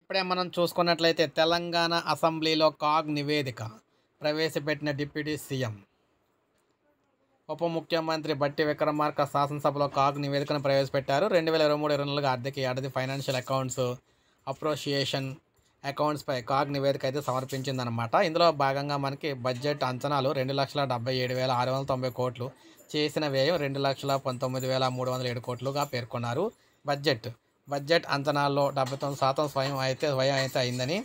ఇప్పుడే మనం చూసుకున్నట్లయితే తెలంగాణ అసెంబ్లీలో కాగ్ నివేదిక ప్రవేశపెట్టిన డిప్యూటీ సీఎం. ఉప ముఖ్యమంత్రి బట్టి విక్రమార్క శాసనసభలో కాగ్ నివేదికను ప్రవేశపెట్టారు. 2023-24 ఆర్థిక ఏడాది ఫైనాన్షియల్ అకౌంట్స్ అప్రోషియేషన్ అకౌంట్స్పై కాగ్ నివేదిక అయితే సమర్పించిందనమాట. ఇందులో భాగంగా మనకి బడ్జెట్ అంచనాలు 2,77,690 కోట్లు, చేసిన వ్యయం 2,19,307 కోట్లుగా పేర్కొన్నారు. బడ్జెట్ అంచనాల్లో 79% స్వయం అయితే అయిందని,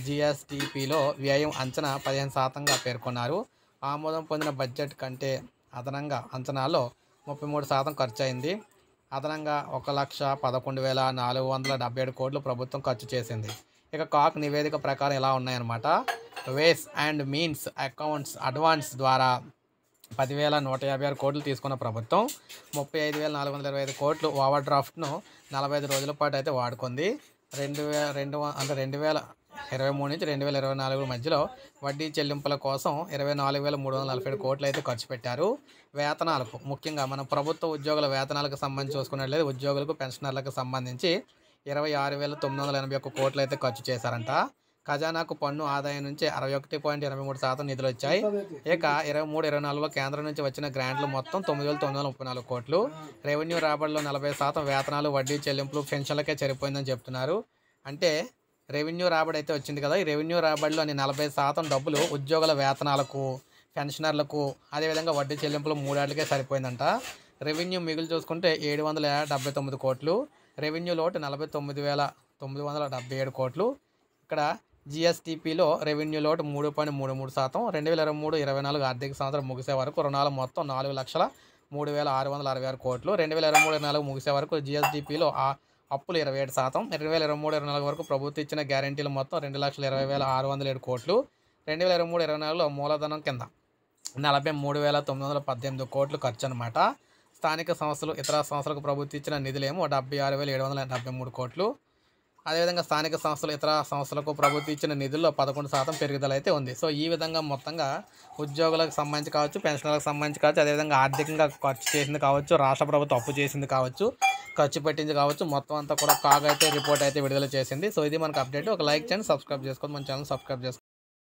జిఎస్డిపిలో వ్యయం అంచనా 15%గా పేర్కొన్నారు. ఆమోదం పొందిన బడ్జెట్ కంటే అదనంగా అంచనాల్లో 33% ఖర్చు అయింది. అదనంగా 1,11,477 కోట్లు ప్రభుత్వం ఖర్చు చేసింది. ఇక కాగ్ నివేదిక ప్రకారం ఇలా ఉన్నాయన్నమాట. Ways and means accounts advance ద్వారా 10,156 కోట్లు తీసుకున్న ప్రభుత్వం 35,425 కోట్లు ఓవర్ డ్రాఫ్ట్ను 45 రోజుల పాటు అయితే వాడుకుంది. 2023 నుంచి 2024 మధ్యలో వడ్డీ చెల్లింపుల కోసం 24,347 కోట్లు అయితే ఖర్చు పెట్టారు. వేతనాలకు, ముఖ్యంగా మన ప్రభుత్వ ఉద్యోగుల వేతనాలకు సంబంధించి చూసుకున్నట్లయితే ఉద్యోగులకు, పెన్షనర్లకు సంబంధించి 26,981 కోట్లు అయితే ఖర్చు చేశారంట. ఖజానాకు పన్ను ఆదాయం నుంచి 61.83% నిధులు వచ్చాయి. ఇక 23-24లో కేంద్రం నుంచి వచ్చిన గ్రాంట్లు మొత్తం 9,934 కోట్లు. రెవెన్యూ రాబడిలో 40% వేతనాలు, వడ్డీ చెల్లింపులు, పెన్షన్లకే సరిపోయిందని చెప్తున్నారు. అంటే రెవెన్యూ రాబడి అయితే వచ్చింది కదా, ఈ రెవెన్యూ రాబడిలోని 40% డబ్బులు ఉద్యోగుల వేతనాలకు, పెన్షనర్లకు, అదేవిధంగా వడ్డీ చెల్లింపులు మూడాటికే సరిపోయిందంట. రెవెన్యూ మిగులు చూసుకుంటే 779 కోట్లు, రెవెన్యూ లోటు 49,977 కోట్లు. ఇక్కడ జిఎస్టిపిలో రెవెన్యూ లోటు 3.33%. 2023-24 ఆర్థిక సంవత్సరం ముగిసే వరకు రుణాలు మొత్తం 4,03,666 కోట్లు. 2023-24 ముగిసే వరకు జిఎస్డిపిలో అప్పులు 27%. 2023-24 వరకు ప్రభుత్వం ఇచ్చిన గ్యారెంటీలు మొత్తం 2,20,607 కోట్లు. 2023-24లో మూలధనం కింద 43,918 కోట్లు ఖర్చు అనమాట. స్థానిక సంస్థలు, ఇతర సంస్థలకు ప్రభుత్వం ఇచ్చిన నిధులేమో 76,773 కోట్లు. అదేవిధంగా స్థానిక సంస్థలు, ఇతర సంస్థలకు ప్రభుత్వం ఇచ్చిన నిధుల్లో 11% పెరుగుదల అయితే ఉంది. సో ఈ విధంగా మొత్తంగా ఉద్యోగులకు సంబంధించి కావచ్చు, పెన్షన్లకు సంబంధించి కావచ్చు, అదేవిధంగా ఆర్థికంగా ఖర్చు చేసింది కావచ్చు, రాష్ట్ర ప్రభుత్వం అప్పు చేసింది కావచ్చు, ఖర్చు పెట్టింది కావచ్చు, మొత్తం అంతా కూడా కాగ్ అయితే రిపోర్ట్ అయితే విడుదల చేసింది. సో ఇది మనకు అప్డేట్. ఒక లైక్ చేయండి, సబ్స్క్రైబ్ చేసుకోండి, మన ఛానల్ సబ్స్క్రైబ్ చేసుకోండి.